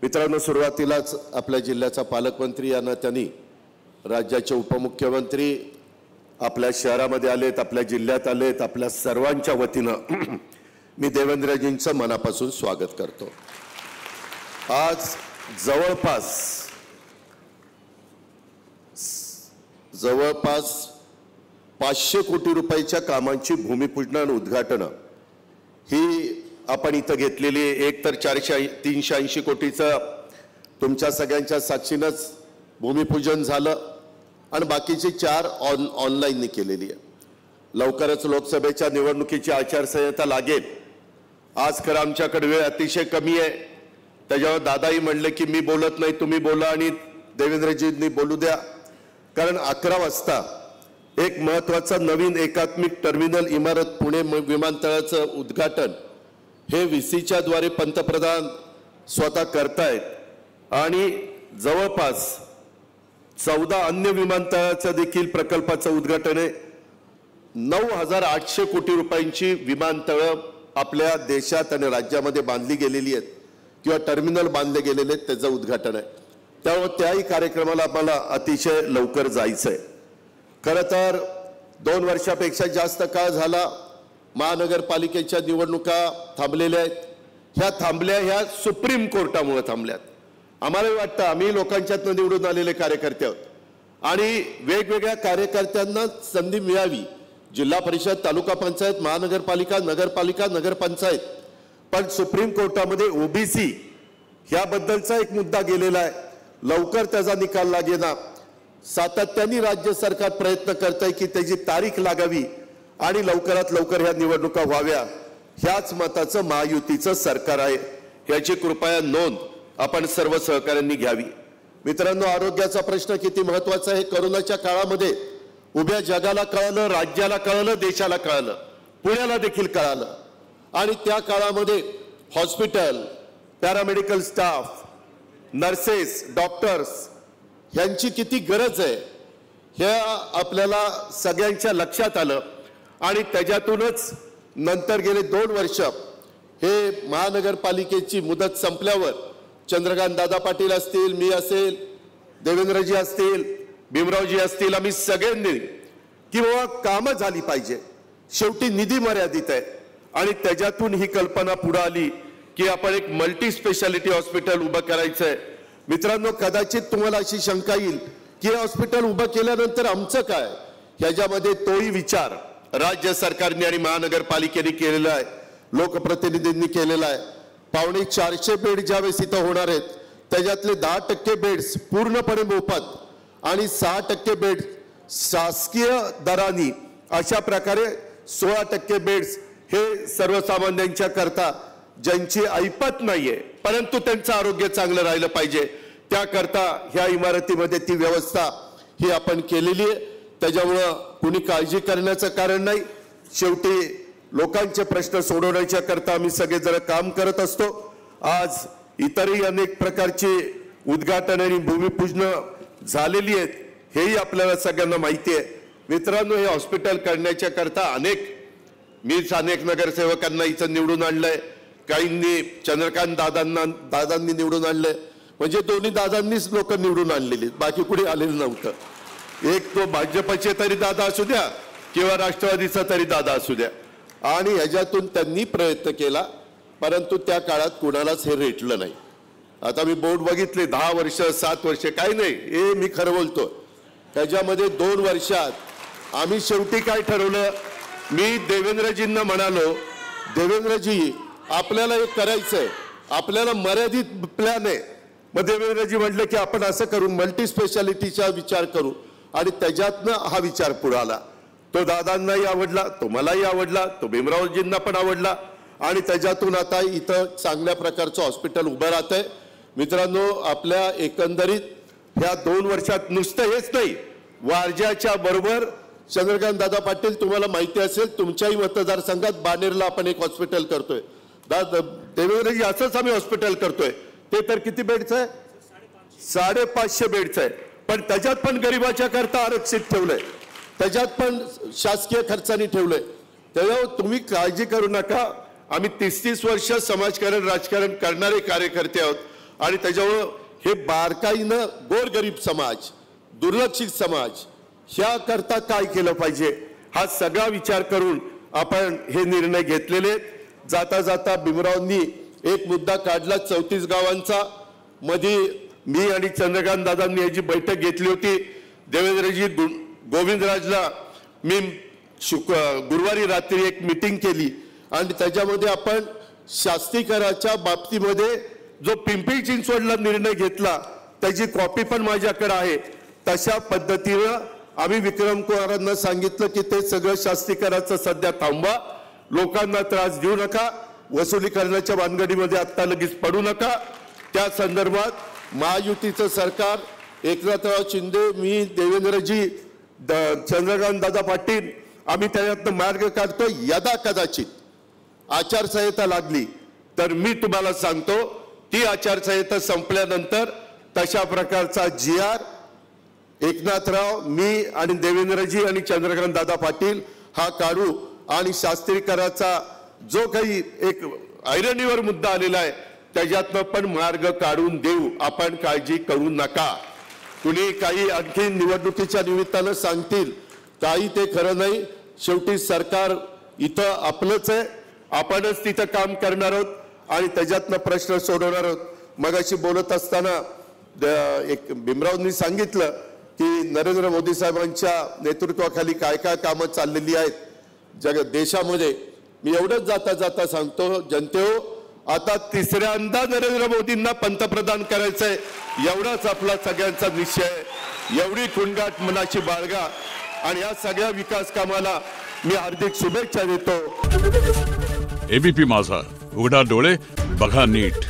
मित्रांनो, सुरुवातीलाच आपल्या जिल्ह्याचा पालकमंत्री यांना त्यांनी राज्याचे उपमुख्यमंत्री आपल्या शहरामध्ये आलेत, आपल्या जिल्ह्यात आलेत, आपल्या सर्वांच्या वतीनं मी देवेंद्रजींचं मनापासून स्वागत करतो। आज जवळपास 500 कोटी रुपयाच्या कामांची भूमिपूजन आणि उद्घाटन ही आपण इथं घेतलेली। एक तर 380 कोटीचं तुमच्या सगळ्यांच्या साक्षीनंच भूमिपूजन झालं आणि बाकीची 4 ऑनलाईन केलेली आहे। लवकरच लोकसभेच्या निवडणुकीची आचारसंहिता लागेल। आज खरं आमच्याकडे वेळ अतिशय कमी आहे, त्याच्यावर दादाही म्हणले की मी बोलत नाही, तुम्ही बोला आणि देवेंद्रजींनी बोलू द्या, कारण 11 वाजता एक महत्त्वाचं नवीन एकात्मिक टर्मिनल इमारत पुणे विमानतळाचं उद्घाटन हे व्हीसीच्या द्वारे पंतप्रधान स्वतः करतायत आणि जवळपास 14 अन्य विमानतळाचं देखील प्रकल्पाचं उद्घाटन आहे। 9800 कोटी रुपयांची विमानतळं आपल्या देशात आणि राज्यामध्ये बांधली गेलेली आहेत किंवा टर्मिनल बांधले गेलेले आहेत, त्याचं उद्घाटन आहे। त्यामुळे त्याही कार्यक्रमाला आम्हाला अतिशय लवकर जायचं आहे। खरं तर 2 वर्षापेक्षा जास्त काळ झाला महानगरपालिकेच्या निवडणुका थांबलेल्या आहेत। ह्या सुप्रीम कोर्टामुळे थांबल्यात। आम्हाला वाटतं आम्ही लोकांच्यातनं निवडून आलेले कार्यकर्ते आहोत आणि वेगवेगळ्या कार्यकर्त्यांना संधी मिळावी, जिल्हा परिषद, तालुका पंचायत, महानगरपालिका, नगरपालिका, नगरपंचायत, पण सुप्रीम कोर्टामध्ये ओबीसी ह्याबद्दलचा एक मुद्दा गेलेला आहे, लवकर त्याचा निकाल लागेना। सातत्याने राज्य सरकार प्रयत्न करत आहे की त्याची तारीख लागावी आणि लवकरात लवकर ह्या निवडणुका व्हाव्या। ह्याच मताचं महायुतीचं सरकार आहे, याची कृपया नोंद आपण सर्व सहकाऱ्यांनी घ्यावी। मित्रांनो, आरोग्याचा प्रश्न किती महत्त्वाचा आहे कोरोनाच्या काळामध्ये उभ्या जगाला कळलं, राज्याला कळलं, देशाला कळलं, पुण्याला देखील कळलं आणि त्या काळामध्ये hospital, paramedical staff, nurses, doctors यांची किती गरज आहे हे आपल्याला सगळ्यांच्या लक्षात आलं आणि त्याच्यातूनच नंतर गेले 2 वर्ष हे महानगरपालिकेची मुदत संपल्यावर चंद्रकांत दादा पाटील असतील, मी असेल, देवेंद्रजी असतील, भीमरावजी असतील, आम्ही सगळ्यांनी की बाबा कामं झाली पाहिजे, शेवटी निधी मर्यादित आहे आणि त्याच्यातून ही कल्पना पुढे आली की आपण एक मल्टी स्पेशालिटी हॉस्पिटल उभं करायचं आहे। मित्रांनो, कदाचित तुम्हाला अशी शंका येईल की हॉस्पिटल उभं केल्यानंतर आमचं काय, ह्याच्यामध्ये तोही विचार राज्य सरकारने आणि महानगरपालिकेने केलेला आहे, लोकप्रतिनिधींनी केलेला आहे। 450 बेड ज्यावेळेस इथं होणार आहेत त्याच्यातले 10% बेड्स पूर्णपणे मोफत आणि 6% बेड शासकीय दराने, अशा प्रकारे 16% बेड्स हे सर्वसामान्यांच्या करता ज्यांची ऐपत नाहीये परंतु त्यांचं आरोग्य चांगलं राहिलं पाहिजे त्याकरता ह्या इमारतीमध्ये ती व्यवस्था ही आपण केलेली आहे। त्याच्यामुळे कुणी काळजी करण्याचं कारण नाही, शेवटी लोकांचे प्रश्न सोडवण्याच्या करता आम्ही सगळे जण काम करत असतो। आज इतरही अनेक प्रकारची उद्घाटन आणि भूमिपूजन झालेली आहेत, हेही आपल्याला सगळ्यांना माहिती आहे। मित्रांनो, हे हॉस्पिटल करण्याच्या करता मीच अनेक नगरसेवकांना इथं निवडून आणलंय, काहींनी चंद्रकांत दादांनी निवडून आणलंय, म्हणजे दोन्ही दादांनीच लोक निवडून आणलेली, बाकी कुणी आलेलं नव्हतं। एक तो भाजपचे तरी दादा असू द्या किंवा राष्ट्रवादीचा तरी दादा असू द्या, आणि ह्याच्यातून त्यांनी प्रयत्न केला परंतु त्या काळात कुणालाच हे रेटलं नाही। आता मी बोर्ड बघितले 10 वर्ष 7 वर्ष काही नाही, हे मी खरं बोलतो। त्याच्यामध्ये 2 वर्षात आम्ही शेवटी काय ठरवलं, मी देवेंद्रजींना म्हणालो, देवेंद्रजी आपल्याला हे करायचंय, आपल्याला मर्यादित प्लॅन आहे। मग देवेंद्रजी म्हटले की आपण असं करू, मल्टी स्पेशालिटीचा विचार करू आणि त्याच्यातनं हा विचार पुढे आला। तो दादांनाही आवडला, तो मलाही आवडला, तो भीमरावजींना पण आवडला आणि त्याच्यातून आता इथं चांगल्या प्रकारचं हॉस्पिटल उभं राहतंय। मित्रांनो, आपल्या एकंदरीत ह्या 2 वर्षात नुसतं हेच नाही, वारज्याच्या बरोबर चंद्रकांत दादा पाटील, तुम्हाला माहिती असेल तुमच्याही मतदारसंघात बानेरला आपण एक हॉस्पिटल करतोय, देवेंद्रजी असंच आम्ही हॉस्पिटल करतोय, ते तर किती बेडचं आहे, 550 बेडचं आहे, पण त्याच्यात पण गरिबाच्या करता आरक्षित ठेवलंय, त्याच्यात पण शासकीय खर्चाने ठेवलंय। त्यामुळे तुम्ही काळजी करू नका, आम्ही 30-30 वर्ष समाजकारण राजकारण करणारे कार्यकर्ते आहोत आणि त्याच्यामुळं हे बारकाईनं गोरगरीब समाज, दुर्लक्षित समाज ह्या करता काय केलं पाहिजे हा सगळा विचार करून आपण हे निर्णय घेतलेले आहेत. जाता जाता भीमरावांनी एक मुद्दा काढला 34 गावांचा. मध्ये मी आणि चंद्रकांत दादांनी याची बैठक घेतली होती. देवेंद्रजी गोविंदराजला मी गुरुवारी रात्री एक मीटिंग केली आणि त्याच्यामध्ये आपण शास्तीकराच्या बाबतीमध्ये जो पिंपरी चिंचवडला निर्णय घेतला त्याची कॉपी पण माझ्याकडे आहे. तशा पद्धतीनं आम्ही विक्रम कुमारांना सांगितलं की ते सगळं शास्तीकराचं सध्या थांबवा, लोकांना त्रास देऊ नका, वसुली करण्याच्या भानगडीमध्ये आत्ता लगेच पडू नका. त्या संदर्भात महायुतीचं सरकार, एकनाथराव शिंदे, मी, देवेंद्रजी, चंद्रकांत दादा पाटील आम्ही त्याच्यातनं मार्ग काढतो. यदा कदाचित आचारसंहिता लागली तर मी तुम्हाला सांगतो ती आचारसंहिता संपल्यानंतर तशा प्रकारचा GR एकनाथराव, मी आणि देवेंद्रजी आणि चंद्रकांत दादा पाटील हा काढू आणि शास्त्रीकराचा जो काही एक ऐरणीवर मुद्दा आलेला आहे त्याच्यातनं पण मार्ग काढून देऊ. आपण काळजी करू नका. कुणी काही आणखी निवडणुकीच्या निमित्तानं सांगतील काही ते खरं नाही. शेवटी सरकार इथं आपलंच आहे, आपणच तिथं काम करणार आहोत आणि त्याच्यातनं प्रश्न सोडवणार आहोत. मगाशी बोलत असताना एक भीमरावांनी सांगितलं की नरेंद्र मोदी साहेबांच्या नेतृत्वाखाली काय काय कामं चाललेली आहेत देशामध्ये. मी एवढंच जाता जाता सांगतो जनतेहो, आता तिसऱ्यांदा नरेंद्र मोदींना पंतप्रधान करायचंय एवढाच आपला सगळ्यांचा निश्चय आहे. एवढी खुणगाट मनाची बाळगा आणि या सगळ्या विकास कामाला मी हार्दिक शुभेच्छा देतो. ABP माझा, उघडा डोळे बघा नीट.